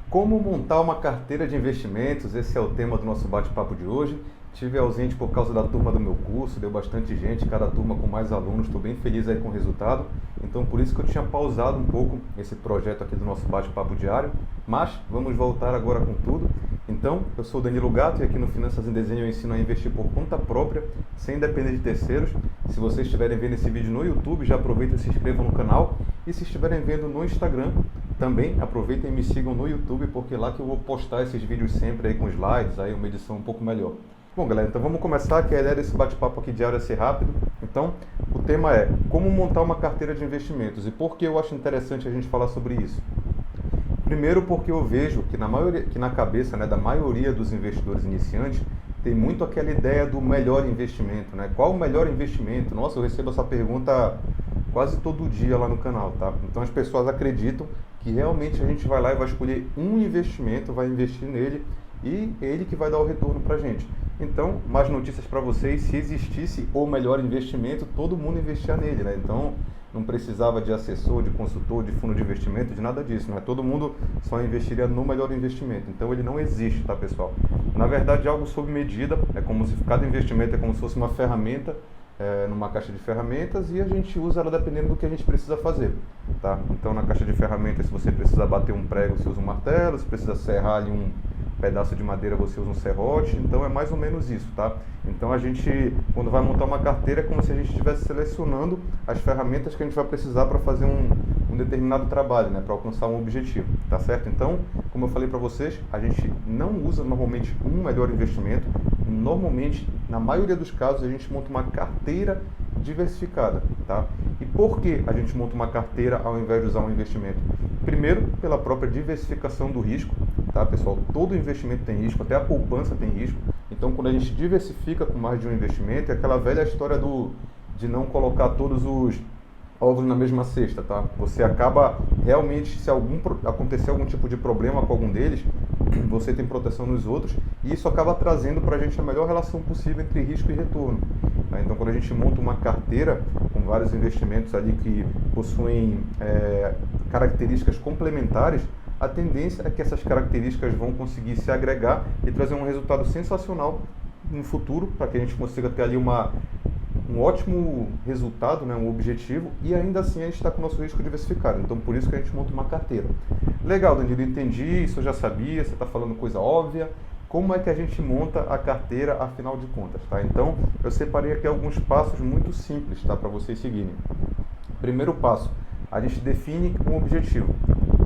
Como montar uma carteira de investimentos? Esse é o tema do nosso bate-papo de hoje. Estive ausente por causa da turma do meu curso, deu bastante gente, cada turma com mais alunos, estou bem feliz aí com o resultado. Então por isso que eu tinha pausado um pouco esse projeto aqui do nosso bate-papo diário, mas vamos voltar agora com tudo. Então, eu sou o Danilo Gato e aqui no Finanças em Desenho eu ensino a investir por conta própria, sem depender de terceiros. Se vocês estiverem vendo esse vídeo no YouTube, já aproveitem e se inscrevam no canal. E se estiverem vendo no Instagram, também aproveitem e me sigam no YouTube, porque é lá que eu vou postar esses vídeos sempre aí com slides, aí uma edição um pouco melhor. Bom, galera, então vamos começar, que a ideia desse bate-papo aqui diário é ser rápido. Então, o tema é como montar uma carteira de investimentos e por que eu acho interessante a gente falar sobre isso. Primeiro porque eu vejo que na cabeça, né, da maioria dos investidores iniciantes tem muito aquela ideia do melhor investimento, né? Qual o melhor investimento? Nossa, eu recebo essa pergunta quase todo dia lá no canal, tá? Então as pessoas acreditam que realmente a gente vai lá e vai escolher um investimento, vai investir nele e ele que vai dar o retorno pra gente. Então, mais notícias para vocês, se existisse o melhor investimento, todo mundo investia nele, né? Então, não precisava de assessor, de consultor, de fundo de investimento, de nada disso, né? Todo mundo só investiria no melhor investimento. Então, ele não existe, tá, pessoal? Na verdade, é algo sob medida, é como se cada investimento é como se fosse uma ferramenta, numa caixa de ferramentas, e a gente usa ela dependendo do que a gente precisa fazer, tá? Então, na caixa de ferramentas, se você precisa bater um prego, você usa um martelo, se precisa serrar ali um pedaço de madeira, você usa um serrote, então é mais ou menos isso, tá? Então a gente, quando vai montar uma carteira, é como se a gente estivesse selecionando as ferramentas que a gente vai precisar para fazer um determinado trabalho, né? Para alcançar um objetivo, tá certo? Então, como eu falei para vocês, a gente não usa normalmente um melhor investimento, normalmente, na maioria dos casos, a gente monta uma carteira diversificada, tá? E por que a gente monta uma carteira ao invés de usar um investimento? Primeiro, pela própria diversificação do risco, tá, pessoal? Todo investimento tem risco, até a poupança tem risco. Então, quando a gente diversifica com mais de um investimento, é aquela velha história de não colocar todos os ovos na mesma cesta, tá? Você acaba realmente, se acontecer algum tipo de problema com algum deles, você tem proteção nos outros, e isso acaba trazendo para a gente a melhor relação possível entre risco e retorno. Tá? Então, quando a gente monta uma carteira com vários investimentos ali que possuem características complementares, a tendência é que essas características vão conseguir se agregar e trazer um resultado sensacional no futuro, para que a gente consiga ter ali um ótimo resultado, né, um objetivo, e ainda assim a gente está com o nosso risco diversificado. Então, por isso que a gente monta uma carteira. Legal, Danilo, entendi, isso eu já sabia, você está falando coisa óbvia. Como é que a gente monta a carteira, afinal de contas, tá? Então, eu separei aqui alguns passos muito simples, tá, para vocês seguirem. Primeiro passo, a gente define um objetivo.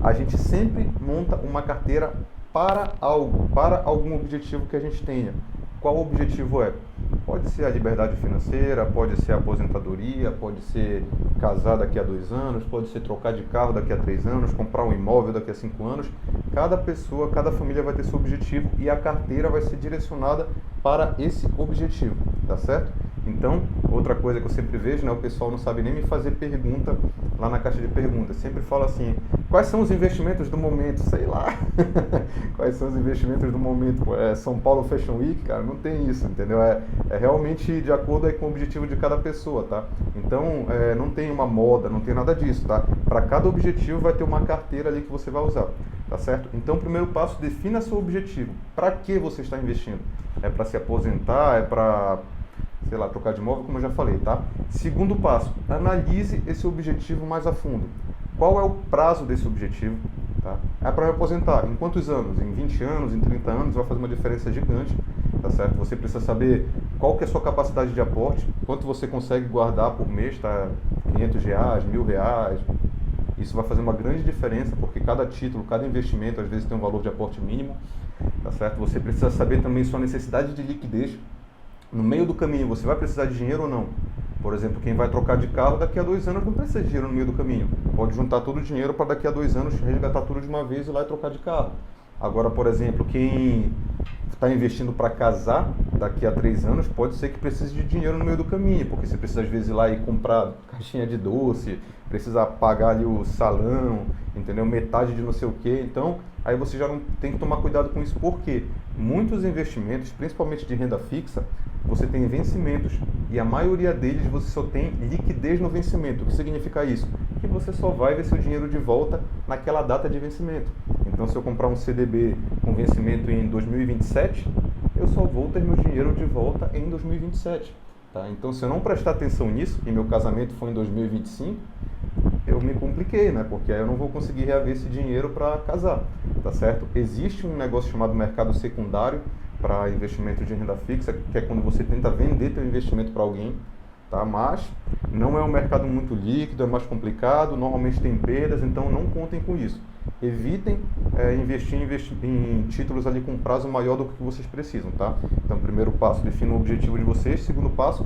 A gente sempre monta uma carteira para algo, para algum objetivo que a gente tenha. Qual o objetivo é? Pode ser a liberdade financeira, pode ser a aposentadoria, pode ser casar daqui a 2 anos, pode ser trocar de carro daqui a 3 anos, comprar um imóvel daqui a 5 anos. Cada pessoa, cada família vai ter seu objetivo e a carteira vai ser direcionada para esse objetivo, tá certo? Então, outra coisa que eu sempre vejo, né, o pessoal não sabe nem me fazer pergunta lá na caixa de perguntas. Sempre fala assim, quais são os investimentos do momento? Sei lá. Quais são os investimentos do momento? São Paulo Fashion Week, cara, não tem isso, entendeu? É realmente de acordo aí com o objetivo de cada pessoa, tá? Então, não tem uma moda, não tem nada disso, tá? Para cada objetivo vai ter uma carteira ali que você vai usar, tá certo? Então, primeiro passo, defina seu objetivo. Para que você está investindo? É para se aposentar? É para, sei lá, trocar de imóvel, como eu já falei, tá? Segundo passo, analise esse objetivo mais a fundo. Qual é o prazo desse objetivo? Tá? É para me aposentar. Em quantos anos? Em 20 anos, em 30 anos, vai fazer uma diferença gigante, tá certo? Você precisa saber qual que é a sua capacidade de aporte, quanto você consegue guardar por mês, tá? R$500, R$1.000. Isso vai fazer uma grande diferença, porque cada título, cada investimento, às vezes tem um valor de aporte mínimo, tá certo? Você precisa saber também sua necessidade de liquidez. No meio do caminho, você vai precisar de dinheiro ou não? Por exemplo, quem vai trocar de carro daqui a 2 anos não precisa de dinheiro no meio do caminho. Pode juntar todo o dinheiro para daqui a 2 anos resgatar tudo de uma vez e ir lá e trocar de carro. Agora, por exemplo, quem está investindo para casar daqui a 3 anos, pode ser que precise de dinheiro no meio do caminho, porque você precisa às vezes ir lá e comprar caixinha de doce, precisa pagar ali o salão, entendeu? Metade de não sei o quê. Então, aí você já não tem que tomar cuidado com isso, porque muitos investimentos, principalmente de renda fixa, você tem vencimentos e a maioria deles você só tem liquidez no vencimento. O que significa isso? Que você só vai ver seu dinheiro de volta naquela data de vencimento. Então, se eu comprar um CDB com vencimento em 2027, eu só vou ter meu dinheiro de volta em 2027. Tá? Então, se eu não prestar atenção nisso, e meu casamento foi em 2025, eu me compliquei, né? Porque aí eu não vou conseguir reaver esse dinheiro para casar, tá certo? Existe um negócio chamado mercado secundário para investimento de renda fixa, que é quando você tenta vender seu investimento para alguém, tá? Mas não é um mercado muito líquido, é mais complicado, normalmente tem perdas, então não contem com isso. Evitem investir em títulos ali com prazo maior do que vocês precisam, tá? Então, primeiro passo, defina o objetivo de vocês. Segundo passo,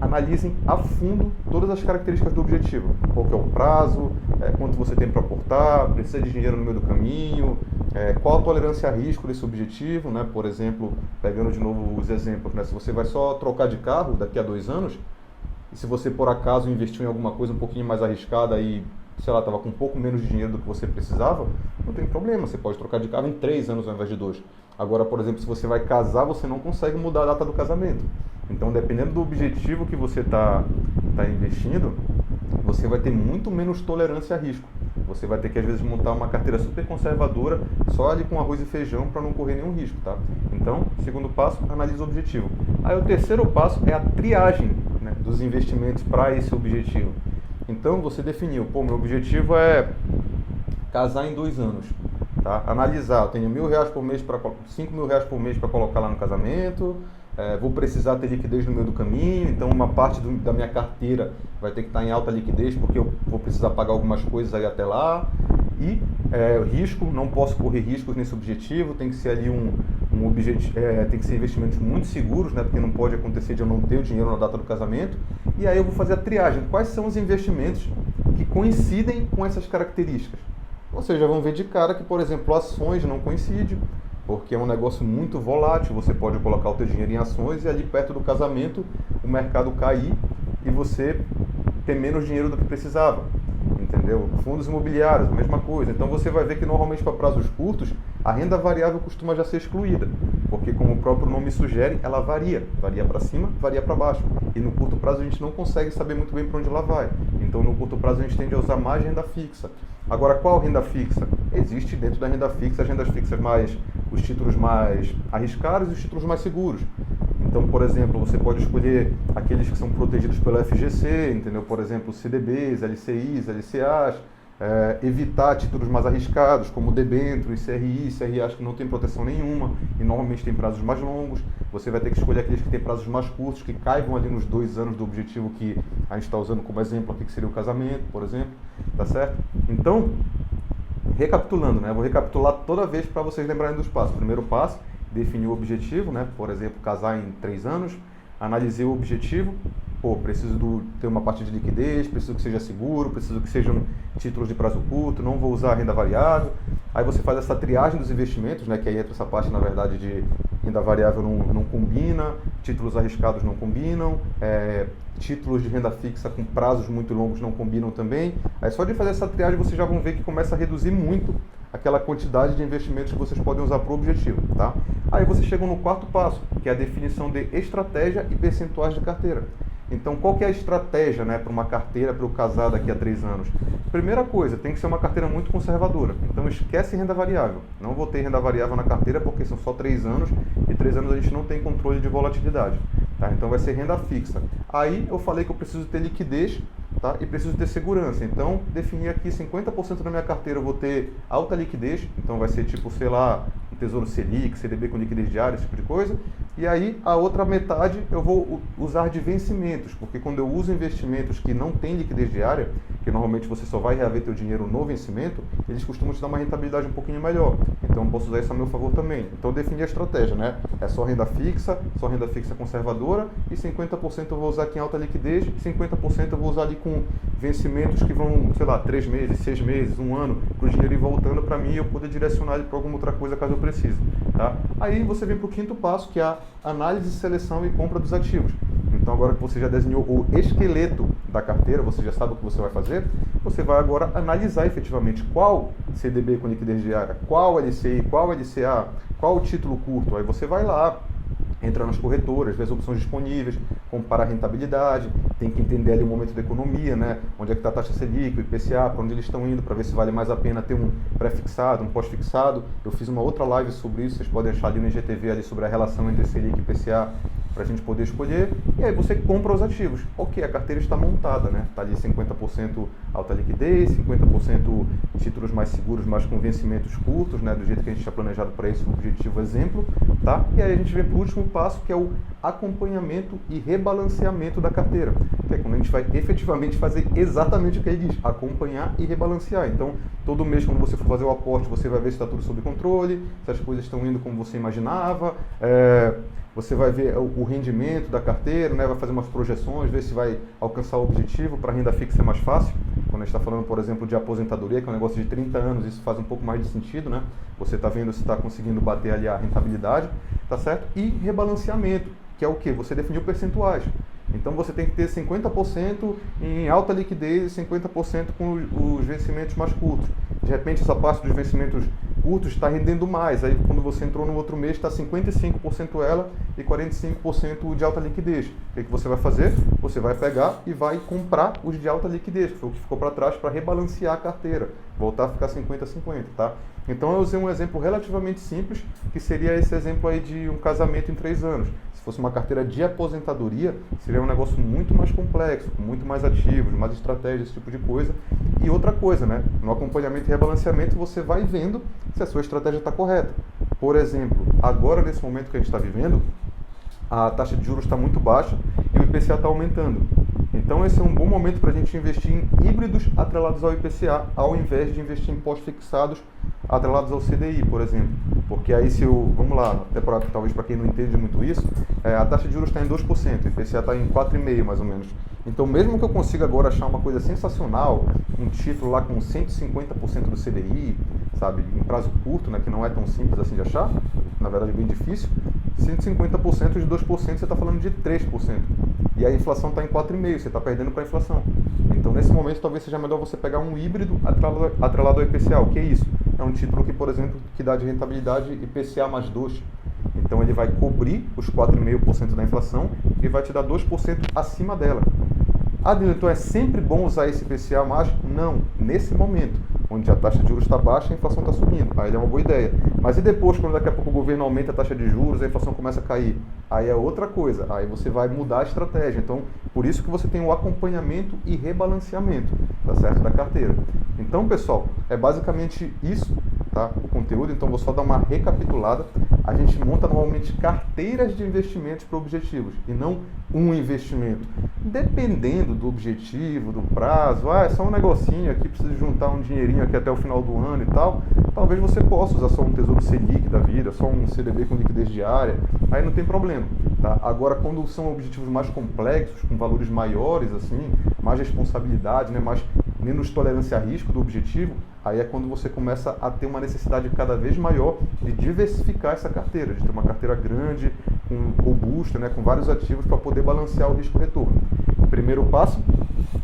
analisem a fundo todas as características do objetivo. Qual que é o prazo, quanto você tem para aportar, precisa de dinheiro no meio do caminho, qual a tolerância a risco desse objetivo, né? Por exemplo, pegando de novo os exemplos, né? Se você vai só trocar de carro daqui a 2 anos, e se você por acaso investiu em alguma coisa um pouquinho mais arriscada e, sei lá, estava com um pouco menos de dinheiro do que você precisava, não tem problema, você pode trocar de carro em 3 anos ao invés de 2. Agora, por exemplo, se você vai casar, você não consegue mudar a data do casamento. Então, dependendo do objetivo que você está investindo, você vai ter muito menos tolerância a risco. Você vai ter que, às vezes, montar uma carteira super conservadora, só ali com arroz e feijão, para não correr nenhum risco, tá? Então, segundo passo, analise o objetivo. Aí, o terceiro passo é a triagem, né, dos investimentos para esse objetivo. Então, você definiu, meu objetivo é casar em 2 anos. Tá? Analisar, eu tenho R$1.000 por mês, R$5.000 por mês para colocar lá no casamento, vou precisar ter liquidez no meio do caminho, então uma parte da minha carteira vai ter que estar em alta liquidez, porque eu vou precisar pagar algumas coisas aí até lá. E risco, não posso correr riscos nesse objetivo, tem que ser ali um objetivo, tem que ser investimentos muito seguros, né? Porque não pode acontecer de eu não ter o dinheiro na data do casamento. E aí eu vou fazer a triagem, quais são os investimentos que coincidem com essas características. Vocês já vão ver de cara que, por exemplo, ações não coincidem, porque é um negócio muito volátil, você pode colocar o teu dinheiro em ações e ali perto do casamento o mercado cair e você ter menos dinheiro do que precisava. Entendeu? Fundos imobiliários, a mesma coisa. Então você vai ver que normalmente para prazos curtos a renda variável costuma já ser excluída, porque como o próprio nome sugere, ela varia para cima, varia para baixo. E no curto prazo a gente não consegue saber muito bem para onde ela vai. Então no curto prazo a gente tende a usar mais renda fixa. Agora, qual renda fixa? Existe dentro da renda fixa as rendas fixas os títulos mais arriscados e os títulos mais seguros. Então, por exemplo, você pode escolher aqueles que são protegidos pela FGC, entendeu? Por exemplo, CDBs, LCIs, LCAs, evitar títulos mais arriscados, como debêntures, CRI, CRAs que não tem proteção nenhuma e normalmente tem prazos mais longos. Você vai ter que escolher aqueles que têm prazos mais curtos, que caibam ali nos 2 anos do objetivo que a gente está usando como exemplo aqui, que seria o casamento, por exemplo, tá certo? Então, recapitulando, né? Eu vou recapitular toda vez para vocês lembrarem dos passos. Primeiro passo, definir o objetivo, né? Por exemplo, casar em 3 anos, analisei o objetivo, preciso ter uma parte de liquidez, preciso que seja seguro, preciso que sejam títulos de prazo curto, não vou usar renda variável. Aí você faz essa triagem dos investimentos, né? Que aí entra essa parte, na verdade, de renda variável não combina, títulos arriscados não combinam, títulos de renda fixa com prazos muito longos não combinam também. Aí só de fazer essa triagem vocês já vão ver que começa a reduzir muito aquela quantidade de investimentos que vocês podem usar para o objetivo, tá? Aí vocês chegam no quarto passo, que é a definição de estratégia e percentuais de carteira. Então, qual que é a estratégia, né, para uma carteira para eu casar daqui a 3 anos? Primeira coisa, tem que ser uma carteira muito conservadora. Então, esquece renda variável. Não vou ter renda variável na carteira porque são só 3 anos e 3 anos a gente não tem controle de volatilidade. Tá? Então, vai ser renda fixa. Aí, eu falei que eu preciso ter liquidez, tá? E preciso ter segurança. Então, defini aqui 50% da minha carteira eu vou ter alta liquidez. Então, vai ser tipo, sei lá, um Tesouro Selic, CDB com liquidez diária, esse tipo de coisa. E aí, a outra metade eu vou usar de vencimentos, porque quando eu uso investimentos que não têm liquidez diária, que normalmente você só vai reaver teu dinheiro no vencimento, eles costumam te dar uma rentabilidade um pouquinho melhor. Então, eu posso usar isso a meu favor também. Então, defini a estratégia, né? É só renda fixa conservadora, e 50% eu vou usar aqui em alta liquidez, e 50% eu vou usar ali com vencimentos que vão, sei lá, 3 meses, 6 meses, 1 ano, para o dinheiro ir voltando para mim e eu poder direcionar ele para alguma outra coisa caso eu precise. Tá? Aí você vem para o quinto passo, que é a análise, seleção e compra dos ativos. Então, agora que você já desenhou o esqueleto da carteira, você já sabe o que você vai fazer, você vai agora analisar efetivamente qual CDB com liquidez diária, qual LCI, qual LCA, qual título curto. Aí você vai lá, entra nas corretoras, vê as opções disponíveis, compara a rentabilidade, tem que entender ali o momento da economia, né? Onde é que está a taxa Selic, o IPCA, para onde eles estão indo, para ver se vale mais a pena ter um pré-fixado, um pós-fixado. Eu fiz uma outra live sobre isso, vocês podem achar ali no IGTV ali sobre a relação entre Selic e IPCA, para a gente poder escolher, e aí você compra os ativos. Ok, a carteira está montada, né? Está ali 50% alta liquidez, 50% títulos mais seguros, mais com vencimentos curtos, né? Do jeito que a gente tinha planejado para esse objetivo exemplo, tá? E aí a gente vem para o último passo, que é o acompanhamento e rebalanceamento da carteira, que é quando a gente vai efetivamente fazer exatamente o que ele diz, acompanhar e rebalancear. Então, todo mês, quando você for fazer o aporte, você vai ver se está tudo sob controle, se as coisas estão indo como você imaginava, você vai ver o rendimento da carteira, né? Vai fazer umas projeções, ver se vai alcançar o objetivo. Para renda fixa é mais fácil. Quando a gente está falando, por exemplo, de aposentadoria, que é um negócio de 30 anos, isso faz um pouco mais de sentido, né? Você está vendo se está conseguindo bater ali a rentabilidade, tá certo? E rebalanceamento, que é o quê? Você definiu percentuais. Então você tem que ter 50% em alta liquidez e 50% com os vencimentos mais curtos. De repente essa parte dos vencimentos curtos está rendendo mais. Aí quando você entrou no outro mês está 55% ela e 45% de alta liquidez. O que você vai fazer? Você vai pegar e vai comprar os de alta liquidez, que foi o que ficou para trás, para rebalancear a carteira, voltar a ficar 50-50, tá? Então eu usei um exemplo relativamente simples, que seria esse exemplo aí de um casamento em 3 anos. Se fosse uma carteira de aposentadoria, seria um negócio muito mais complexo, com muito mais ativos, mais estratégias, esse tipo de coisa. E outra coisa, né? No acompanhamento e rebalanceamento, você vai vendo se a sua estratégia está correta. Por exemplo, agora nesse momento que a gente está vivendo, a taxa de juros está muito baixa e o IPCA está aumentando. Então esse é um bom momento para a gente investir em híbridos atrelados ao IPCA, ao invés de investir em pós-fixados atrelados ao CDI, por exemplo. Porque aí se eu, vamos lá, até talvez para quem não entende muito isso, a taxa de juros está em 2%, o IPCA está em 4,5% mais ou menos. Então mesmo que eu consiga agora achar uma coisa sensacional, um título lá com 150% do CDI, sabe, em prazo curto, né, que não é tão simples assim de achar, na verdade é bem difícil, 150% de 2% você está falando de 3%. E a inflação está em 4,5%, você está perdendo para a inflação. Então nesse momento talvez seja melhor você pegar um híbrido atrelado ao IPCA. O que é isso? É um título que, por exemplo, que dá de rentabilidade IPCA mais 2. Então ele vai cobrir os 4,5% da inflação e vai te dar 2% acima dela. Ah, então é sempre bom usar esse IPCA mais? Não, nesse momento, onde a taxa de juros está baixa e a inflação está subindo. Aí é uma boa ideia. Mas e depois, quando daqui a pouco o governo aumenta a taxa de juros, a inflação começa a cair? Aí é outra coisa, aí você vai mudar a estratégia. Então, por isso que você tem o acompanhamento e rebalanceamento, tá certo, da carteira. Então, pessoal, é basicamente isso, tá, o conteúdo. Então, vou só dar uma recapitulada. A gente monta normalmente carteiras de investimentos para objetivos e não um investimento. Dependendo do objetivo, do prazo, é só um negocinho aqui, precisa juntar um dinheirinho aqui até o final do ano e tal, talvez você possa usar só um Tesouro Selic da vida, só um CDB com liquidez diária, aí não tem problema, tá? Agora, quando são objetivos mais complexos, com valores maiores, assim, mais responsabilidade, né, menos tolerância a risco do objetivo, aí é quando você começa a ter uma necessidade cada vez maior de diversificar essa carteira, de ter uma carteira grande, robusta, né, com vários ativos para poder balancear o risco-retorno. Primeiro passo,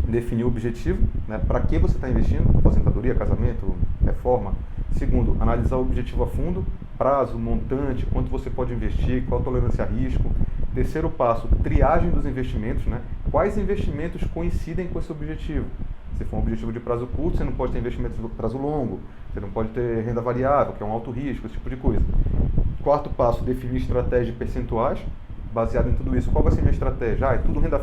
definir o objetivo, né, para que você está investindo, aposentadoria, casamento, reforma. Segundo, analisar o objetivo a fundo, prazo, montante, quanto você pode investir, qual a tolerância a risco. Terceiro passo, triagem dos investimentos, né, quais investimentos coincidem com esse objetivo. Se for um objetivo de prazo curto, você não pode ter investimento de prazo longo, você não pode ter renda variável, que é um alto risco, esse tipo de coisa. Quarto passo, definir estratégia de percentuais, baseado em tudo isso. Qual vai ser a minha estratégia? É tudo renda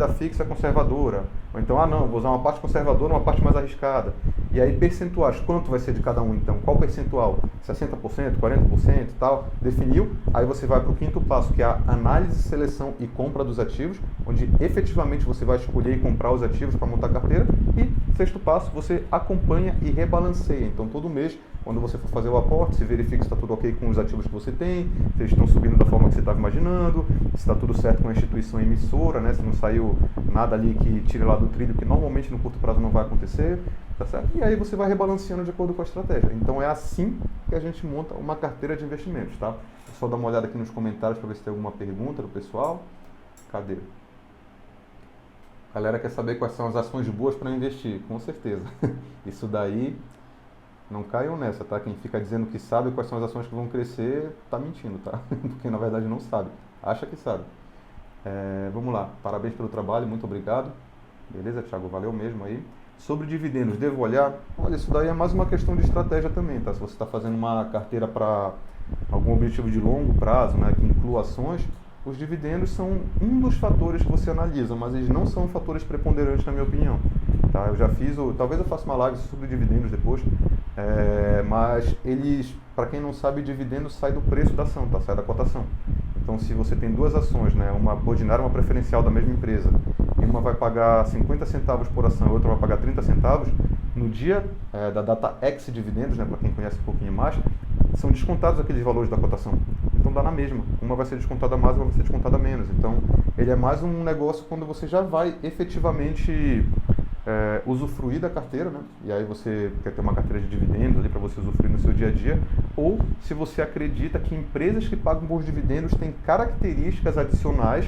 fixa conservadora. Ou então, não, vou usar uma parte conservadora, uma parte mais arriscada. E aí, percentuais, quanto vai ser de cada um então? Qual percentual? 60%, 40% e tal? Definiu? Aí você vai para o quinto passo, que é a análise, seleção e compra dos ativos, onde efetivamente você vai escolher e comprar os ativos para montar a carteira. E sexto passo, você acompanha e rebalanceia. Então, todo mês, quando você for fazer o aporte, se verifica se está tudo ok com os ativos que você tem, se eles estão subindo da forma que você estava imaginando, se está tudo certo com a instituição emissora, né? Se não saiu nada ali que tire lá do trilho, que normalmente no curto prazo não vai acontecer, tá certo? E aí você vai rebalanceando de acordo com a estratégia. Então é assim que a gente monta uma carteira de investimentos, tá? É só dar uma olhada aqui nos comentários para ver se tem alguma pergunta do pessoal. Cadê? A galera quer saber quais são as ações boas para investir, com certeza. Isso daí Não caiam nessa, tá? Quem fica dizendo que sabe quais são as ações que vão crescer, tá mentindo, tá? Porque na verdade não sabe. Acha que sabe. Vamos lá. Parabéns pelo trabalho, muito obrigado. Beleza, Thiago? Valeu mesmo aí. Sobre dividendos, devo olhar? Olha, isso daí é mais uma questão de estratégia também, tá? Se você está fazendo uma carteira para algum objetivo de longo prazo, né, que inclua ações, os dividendos são um dos fatores que você analisa, mas eles não são fatores preponderantes na minha opinião. Tá? Eu já fiz, talvez eu faça uma live sobre dividendos depois, mas eles, para quem não sabe, dividendo sai do preço da ação, tá? Sai da cotação. Então, se você tem duas ações, né, uma ordinária e uma preferencial da mesma empresa, e uma vai pagar 50 centavos por ação e outra vai pagar 30 centavos, no dia da data ex dividendos, né, para quem conhece um pouquinho mais, são descontados aqueles valores da cotação. Então dá na mesma. Uma vai ser descontada mais, uma vai ser descontada menos. Então ele é mais um negócio quando você já vai efetivamente usufruir da carteira, né? E aí você quer ter uma carteira de dividendos ali para você usufruir no seu dia a dia, ou se você acredita que empresas que pagam bons dividendos têm características adicionais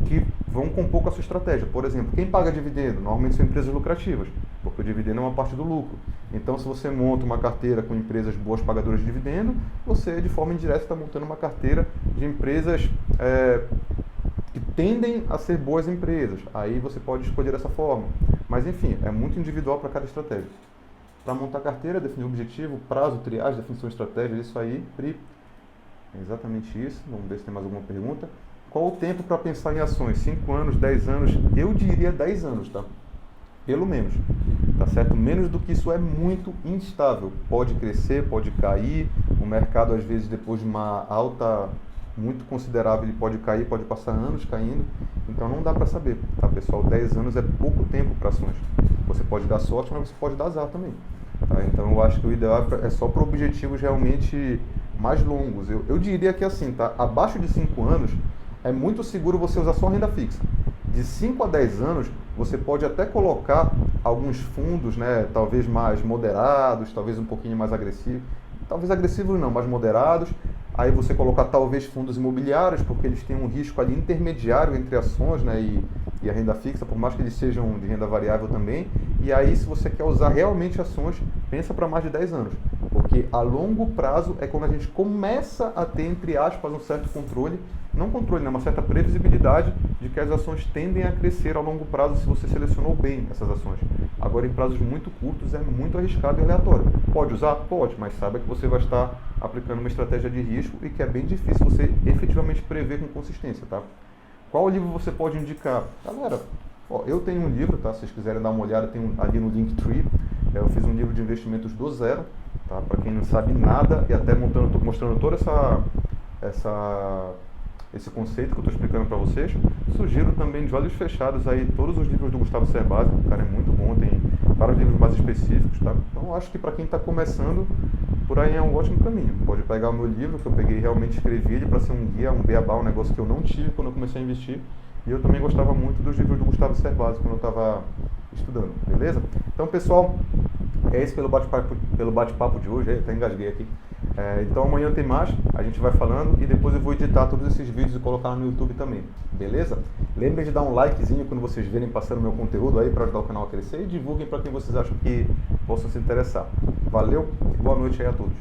que vão compor com a sua estratégia. Por exemplo, quem paga dividendo? Normalmente são empresas lucrativas, porque o dividendo é uma parte do lucro. Então, se você monta uma carteira com empresas boas pagadoras de dividendo, você, de forma indireta, está montando uma carteira de empresas que tendem a ser boas empresas. Aí você pode escolher dessa forma. Mas, enfim, é muito individual para cada estratégia. Para montar a carteira, definir o objetivo, prazo, triagem, definição de estratégia, isso aí, PRI. É exatamente isso. Vamos ver se tem mais alguma pergunta. Qual o tempo para pensar em ações? 5 anos, 10 anos? Eu diria 10 anos, tá? Pelo menos, tá certo? Menos do que isso é muito instável. Pode crescer, pode cair. O mercado, às vezes, depois de uma alta muito considerável, ele pode cair, pode passar anos caindo. Então, não dá para saber, tá, pessoal? 10 anos é pouco tempo para ações. Você pode dar sorte, mas você pode dar azar também. Tá? Então, eu acho que o ideal é só para objetivos realmente mais longos. Eu diria que assim, tá? Abaixo de 5 anos, é muito seguro você usar só renda fixa. De 5 a 10 anos, você pode até colocar alguns fundos, né, talvez mais moderados, talvez um pouquinho mais agressivos. Talvez agressivos não, mais moderados. Aí você colocar talvez fundos imobiliários, porque eles têm um risco ali intermediário entre ações, né, e a renda fixa, por mais que eles sejam de renda variável também. E aí, se você quer usar realmente ações, pensa para mais de 10 anos. Porque a longo prazo é quando a gente começa a ter, entre aspas, um certo controle, não controle, né, uma certa previsibilidade de que as ações tendem a crescer a longo prazo se você selecionou bem essas ações. Agora, em prazos muito curtos, é muito arriscado e aleatório. Pode usar? Pode, mas saiba que você vai estar aplicando uma estratégia de risco e que é bem difícil você efetivamente prever com consistência, tá? Qual livro você pode indicar? Galera, ó, eu tenho um livro, tá? Se vocês quiserem dar uma olhada, tem ali no Linktree. Eu fiz um livro de investimentos do zero, tá? Para quem não sabe nada e até mostrando toda esse conceito que eu estou explicando para vocês. Sugiro também de olhos fechados aí todos os livros do Gustavo Cerbasi, o cara é muito bom, tem vários livros mais específicos, tá? Então eu acho que para quem está começando, por aí é um ótimo caminho. Pode pegar o meu livro, que eu peguei e realmente escrevi ele para ser um guia, um beabá, um negócio que eu não tive quando eu comecei a investir. E eu também gostava muito dos livros do Gustavo Cerbasi quando eu estava estudando, beleza? Então, pessoal, é esse pelo bate-papo de hoje, até engasguei aqui. Então amanhã tem mais, a gente vai falando e depois eu vou editar todos esses vídeos e colocar no YouTube também, beleza? Lembrem de dar um likezinho quando vocês verem passando meu conteúdo aí para ajudar o canal a crescer e divulguem para quem vocês acham que possam se interessar. Valeu e boa noite aí a todos.